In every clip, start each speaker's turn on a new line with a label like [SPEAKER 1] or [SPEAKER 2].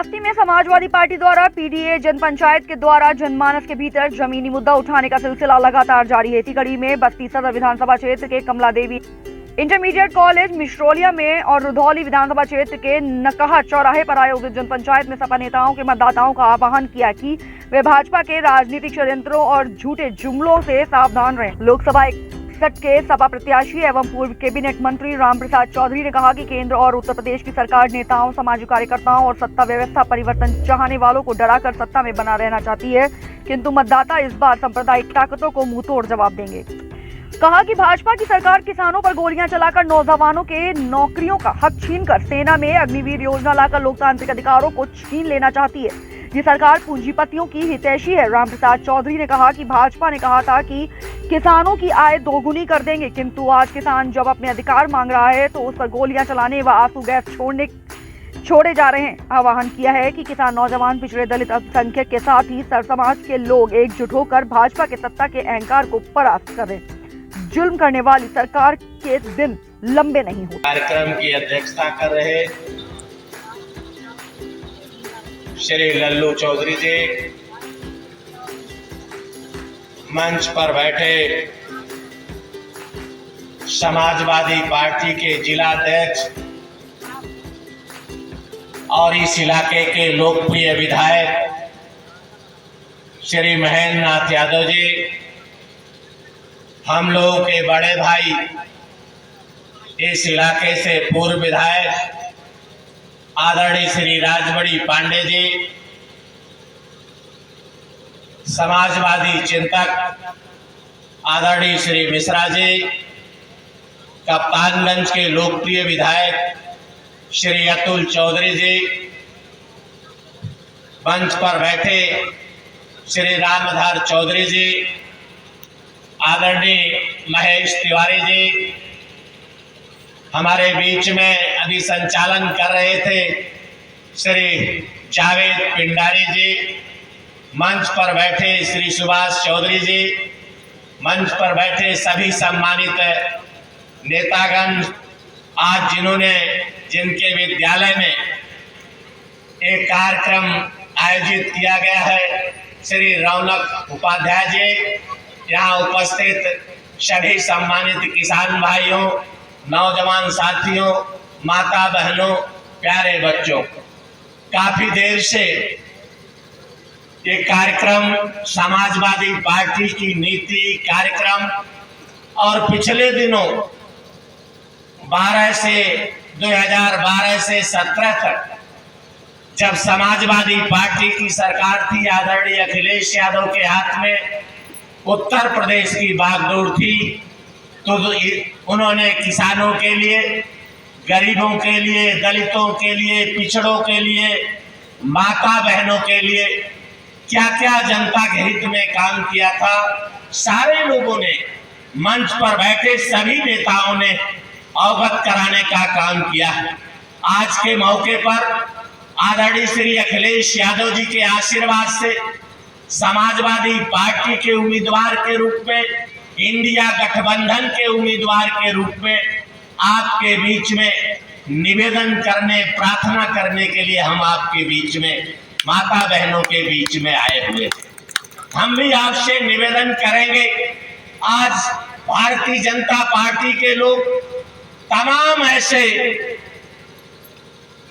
[SPEAKER 1] बस्ती में समाजवादी पार्टी द्वारा पीडीए जनपंचायत के द्वारा जनमानस के भीतर जमीनी मुद्दा उठाने का सिलसिला लगातार जारी है। इसी कड़ी में बस्ती सदर विधानसभा क्षेत्र के कमला देवी इंटरमीडिएट कॉलेज मिश्रोलिया में और रुधौली विधानसभा क्षेत्र के नकहा चौराहे पर आयोजित जनपंचायत में सपा नेताओं के मतदाताओं का आह्वान किया कि वे भाजपा के राजनीतिक षड्यंत्रों और झूठे जुमलों से सावधान रहें। लोकसभा 61 के सपा प्रत्याशी एवं पूर्व कैबिनेट मंत्री रामप्रसाद चौधरी ने कहा कि केंद्र और उत्तर प्रदेश की सरकार नेताओं, सामाजिक कार्यकर्ताओं और सत्ता व्यवस्था परिवर्तन चाहने वालों को डराकर सत्ता में बना रहना चाहती है, किंतु मतदाता इस बार सांप्रदायिक ताकतों को मुंहतोड़ जवाब देंगे। कहा कि भाजपा की सरकार किसानों पर गोलियां चलाकर नौजवानों के नौकरियों का हक छीनकर सेना में अग्निवीर योजना लाकर लोकतांत्रिक अधिकारों को छीन लेना चाहती है। ये सरकार पूंजीपतियों की हितैषी है। रामप्रसाद चौधरी ने कहा कि भाजपा ने कहा था कि किसानों की आय दोगुनी कर देंगे, किंतु आज किसान जब अपने अधिकार मांग रहा है तो उस पर गोलियां चलाने व आंसू गैस छोड़े जा रहे हैं। आह्वान किया है कि किसान, नौजवान, पिछड़े, दलित, अल्पसंख्यक के साथ ही सर समाज के लोग एकजुट होकर भाजपा के सत्ता के अहंकार को परास्त करें। जुल्म करने वाली सरकार के दिन लंबे नहीं होते।
[SPEAKER 2] कार्यक्रम की अध्यक्षता कर रहे श्री लल्लू चौधरी जी, मंच पर बैठे समाजवादी पार्टी के जिला अध्यक्ष और इस इलाके के लोकप्रिय विधायक श्री महेंद्र नाथ यादव जी, हम लोगों के बड़े भाई इस इलाके से पूर्व विधायक आदरणीय श्री राजबड़ी पांडे जी, समाजवादी चिंतक आदरणीय श्री मिश्रा जी, कप्तानगंज के लोकप्रिय विधायक श्री अतुल चौधरी जी, मंच पर बैठे श्री रामधार चौधरी जी, आदरणीय महेश तिवारी जी, हमारे बीच में अभी संचालन कर रहे थे श्री जावेद पिंडारी जी, मंच पर बैठे श्री सुभाष चौधरी जी, मंच पर बैठे सभी सम्मानित नेतागण, आज जिनके विद्यालय में एक कार्यक्रम आयोजित किया गया है, श्री रौनक उपाध्याय जी, यहाँ उपस्थित सभी सम्मानित किसान भाइयों, नौजवान साथियों, माता बहनों, प्यारे बच्चों, काफी देर से ये कार्यक्रम समाजवादी पार्टी की नीति कार्यक्रम और पिछले दिनों 2012 से 17 तक जब समाजवादी पार्टी की सरकार थी, आदरणीय अखिलेश यादव के हाथ में उत्तर प्रदेश की बागडोर थी, तो उन्होंने किसानों के लिए, गरीबों के लिए, दलितों के लिए, पिछड़ों के लिए, माता बहनों के लिए क्या क्या जनता के हित में काम किया था, सारे लोगों ने, मंच पर बैठे सभी नेताओं ने अवगत कराने का काम किया है। आज के मौके पर आदरणीय श्री अखिलेश यादव जी के आशीर्वाद से समाजवादी पार्टी के उम्मीदवार के रूप में, इंडिया गठबंधन के उम्मीदवार के रूप में आपके बीच में निवेदन करने, प्रार्थना करने के लिए हम आपके बीच में, माता बहनों के बीच में आए हुए थे। हम भी आपसे निवेदन करेंगे, आज भारतीय जनता पार्टी के लोग तमाम ऐसे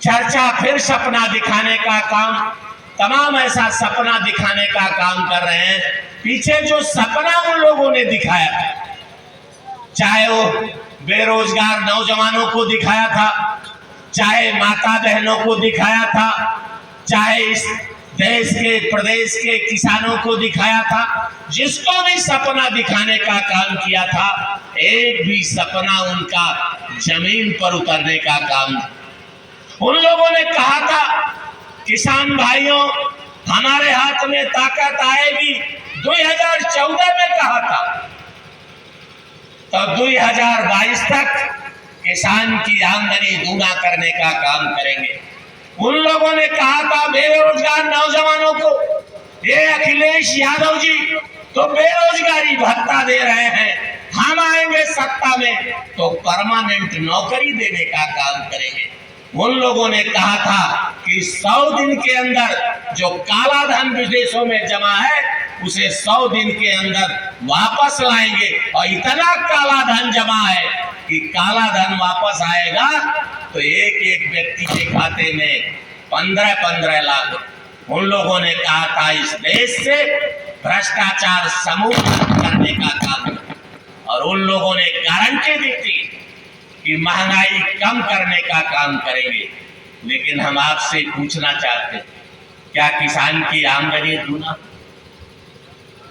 [SPEAKER 2] चर्चा फिर सपना दिखाने का काम, तमाम ऐसा सपना दिखाने का काम कर रहे हैं। पीछे जो सपना उन लोगों ने दिखाया, चाहे वो बेरोजगार नौजवानों को दिखाया था, चाहे माता बहनों को दिखाया था, चाहे इस देश के, प्रदेश के किसानों को दिखाया था, जिसको भी सपना दिखाने का काम किया था, एक भी सपना उनका जमीन पर उतरने का काम। उन लोगों ने कहा था, किसान भाइयों, हमारे हाथ में ताकत आएगी, 2014 में कहा था, तो 2022 तक किसान की आमदनी दूना करने का काम करेंगे। उन लोगों ने कहा था बेरोजगार नौजवानों को, ये अखिलेश यादव जी तो बेरोजगारी भत्ता दे रहे हैं, हम आएंगे सत्ता में तो परमानेंट नौकरी देने का काम करेंगे। उन लोगों ने कहा था कि 100 दिन के अंदर जो काला धन विदेशों में जमा है उसे 100 दिन के अंदर वापस लाएंगे, और इतना काला धन जमा है कि काला धन वापस आएगा तो एक एक व्यक्ति के खाते में 15-15 लाख। उन लोगों ने कहा था इस देश से भ्रष्टाचार समूलतः करने का काम, और उन लोगों ने गारंटी दी थी कि महंगाई कम करने का काम करेंगे। लेकिन हम आपसे पूछना चाहते हैं, क्या किसान की आमदनी दूना?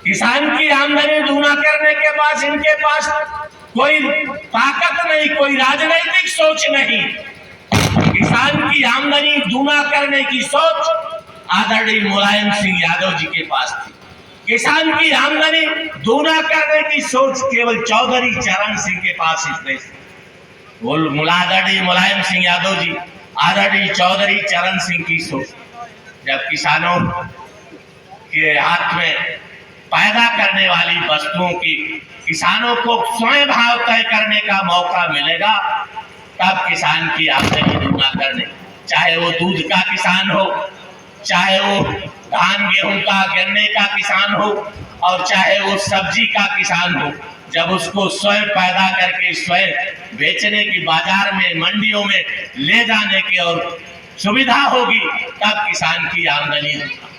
[SPEAKER 2] किसान की आमदनी दूना करने के बाद इनके पास कोई ताकत नहीं, कोई राजनीतिक सोच नहीं। किसान की आमदनी दूना करने की सोच आदरणीय मुलायम सिंह यादव जी के पास थी। किसान की आमदनी दूना करने की सोच केवल चौधरी चरण सिंह के पास इस देश में। आदरणीय मुलायम सिंह यादव जी, आदरणीय चौधरी चरण सिंह की सोच, जब किसानों के हाथ में पैदा करने वाली वस्तुओं की किसानों को स्वयं भाव तय करने का मौका मिलेगा, तब किसान की आमदनी दूना करने, चाहे वो दूध का किसान हो, चाहे वो धान गेहूं का गन्ने का किसान हो, और चाहे वो सब्जी का किसान हो, जब उसको स्वयं पैदा करके स्वयं बेचने की, बाजार में मंडियों में ले जाने की और सुविधा होगी, तब किसान की आमदनी दूना।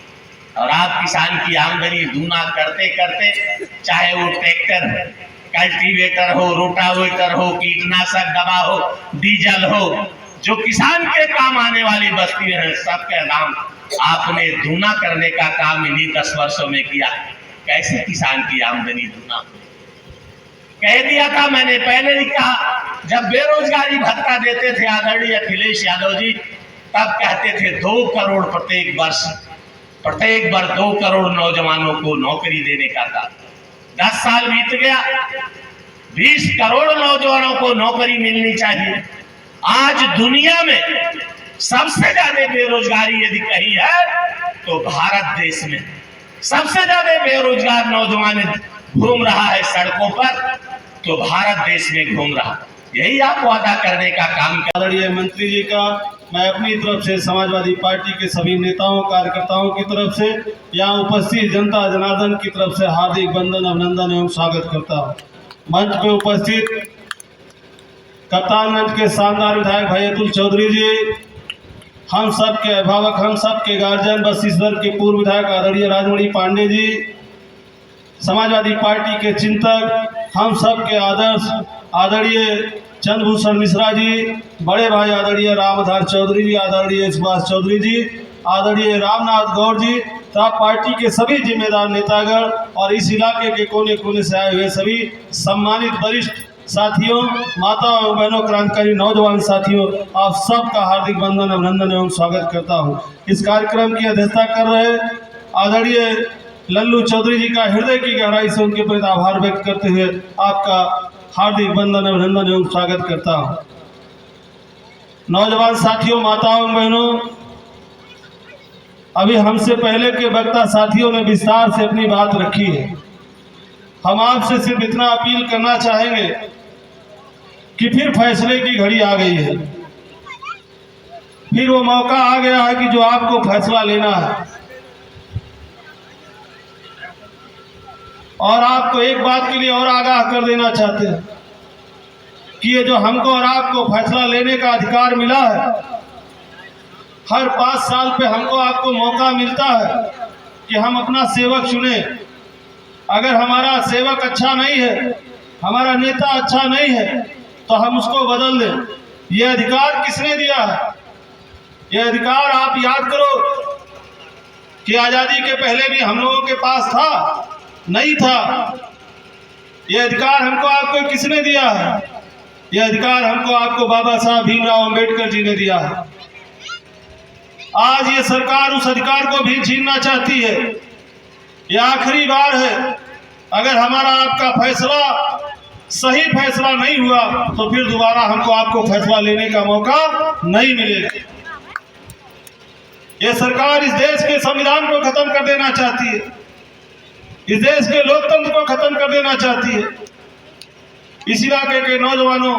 [SPEAKER 2] और आप किसान की आमदनी दूना करते करते, चाहे वो ट्रैक्टर, कल्टीवेटर हो, रोटावेटर हो, कीटनाशक दवा हो, डीजल हो, जो किसान के काम आने वाली वस्तुएं हैं, सबके दाम आपने दूना करने का काम इन्हीं 10 वर्षों में किया। कैसे किसान की आमदनी दूना? कह दिया था मैंने, पहले ही कहा, जब बेरोजगारी भत्ता देते थे आदरणीय अखिलेश यादव जी, तब कहते थे 2 करोड़ प्रत्येक वर्ष 2 करोड़ नौजवानों को नौकरी देने का था। 10 साल बीत गया, 20 करोड़ नौजवानों को नौकरी मिलनी चाहिए। आज दुनिया में सबसे ज्यादा बेरोजगारी यदि कहीं है तो भारत देश में सबसे ज्यादा बेरोजगार नौजवान घूम रहा है सड़कों पर, तो भारत देश में घूम रहा। यही आप वादा करने का काम कर।
[SPEAKER 3] आदरणीय मंत्री जी का मैं अपनी तरफ से, समाजवादी पार्टी के सभी नेताओं कार्यकर्ताओं की तरफ से, यहाँ उपस्थित जनता जनार्दन की तरफ से हार्दिक वंदन, अभिनंदन एवं स्वागत करता हूँ। मंच पे उपस्थित कप्तानगंज के शानदार विधायक भाई अतुल चौधरी जी, हम सब के अभिभावक, हम सब के गार्जियन, बस्तीसदल के पूर्व विधायक आदरणीय राजमणि पांडे जी, समाजवादी पार्टी के चिंतक, हम सब के आदर्श आदरणीय चंद्रभूषण मिश्रा जी, बड़े भाई आदरणीय रामधार चौधरी जी, आदरणीय सुभाष चौधरी जी, आदरणीय रामनाथ गौड़ जी, तथा पार्टी के सभी जिम्मेदार नेतागण और इस इलाके के कोने कोने से आए हुए सभी सम्मानित वरिष्ठ साथियों, माता और बहनों, क्रांतिकारी नौजवान साथियों, आप सबका हार्दिक वंदन, अभिनंदन एवं स्वागत करता हूं। इस कार्यक्रम की अध्यक्षता कर रहे आदरणीय लल्लू चौधरी जी का हृदय की गहराई से उनके प्रति आभार व्यक्त करते हुए आपका हार्दिक वंदन, अभिनंदन एवं स्वागत करता हूं। नौजवान साथियों, माताओं बहनों, अभी हमसे पहले के वक्ता साथियों ने विस्तार से अपनी बात रखी है। हम आपसे सिर्फ इतना अपील करना चाहेंगे कि फिर फैसले की घड़ी आ गई है, फिर वो मौका आ गया है कि जो आपको फैसला लेना है। और आपको एक बात के लिए और आगाह कर देना चाहते हैं कि ये जो हमको और आपको फैसला लेने का अधिकार मिला है, हर 5 साल पे हमको आपको मौका मिलता है कि हम अपना सेवक चुने। अगर हमारा सेवक अच्छा नहीं है, हमारा नेता अच्छा नहीं है, तो हम उसको बदल दें। ये अधिकार किसने दिया है? ये अधिकार आप याद करो कि आज़ादी के पहले भी हम लोगों के पास था, नहीं था। ये अधिकार हमको आपको किसने दिया है? ये अधिकार हमको आपको बाबा साहब भीमराव अंबेडकर जी ने दिया है। आज ये सरकार उस अधिकार को भी छीनना चाहती है। ये आखिरी बार है। अगर हमारा आपका फैसला सही फैसला नहीं हुआ तो फिर दोबारा हमको आपको फैसला लेने का मौका नहीं मिलेगा। ये सरकार इस देश के संविधान को खत्म कर देना चाहती है, इस देश के लोकतंत्र को खत्म कर देना चाहती है। इस इलाके के नौजवानों,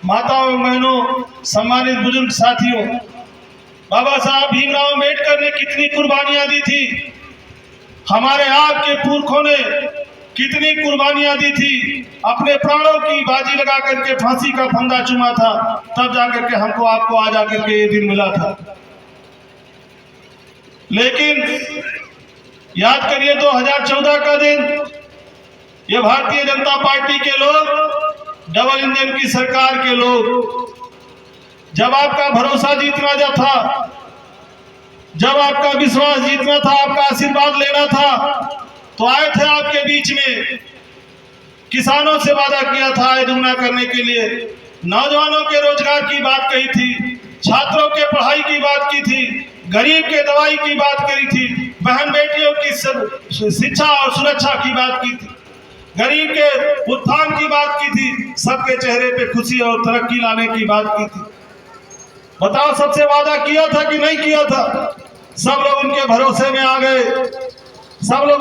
[SPEAKER 3] माताओं एवं बहनों, सम्मानित बुजुर्ग साथियों, बाबा साहब भीमराव अम्बेडकर ने कितनी कुर्बानियां दी थी, हमारे आपके पुरखों ने कितनी कुर्बानियां दी थी, अपने प्राणों की बाजी लगा करके फांसी का फंदा चुमा था, तब जाकर के हमको आपको आ जाकर के ये दिन मिला था। लेकिन याद करिए 2014 का दिन, ये भारतीय जनता पार्टी के लोग, डबल इंजन की सरकार के लोग, जब आपका भरोसा जीतना था, जब आपका विश्वास जीतना था, आपका आशीर्वाद लेना था, तो आए थे आपके बीच में, किसानों से वादा किया था आय दुगना करने के लिए, नौजवानों के रोजगार की बात कही थी, छात्रों के पढ़ाई की बात की थी, गरीब के दवाई की बात करी थी, बहन बेटियों की शिक्षा और सुरक्षा की बात की थी, गरीब के उत्थान की बात की थी, सबके चेहरे पे खुशी और तरक्की लाने की बात की थी। बताओ, सबसे वादा किया था कि नहीं किया था? सब लोग उनके भरोसे में आ गए, सब लोग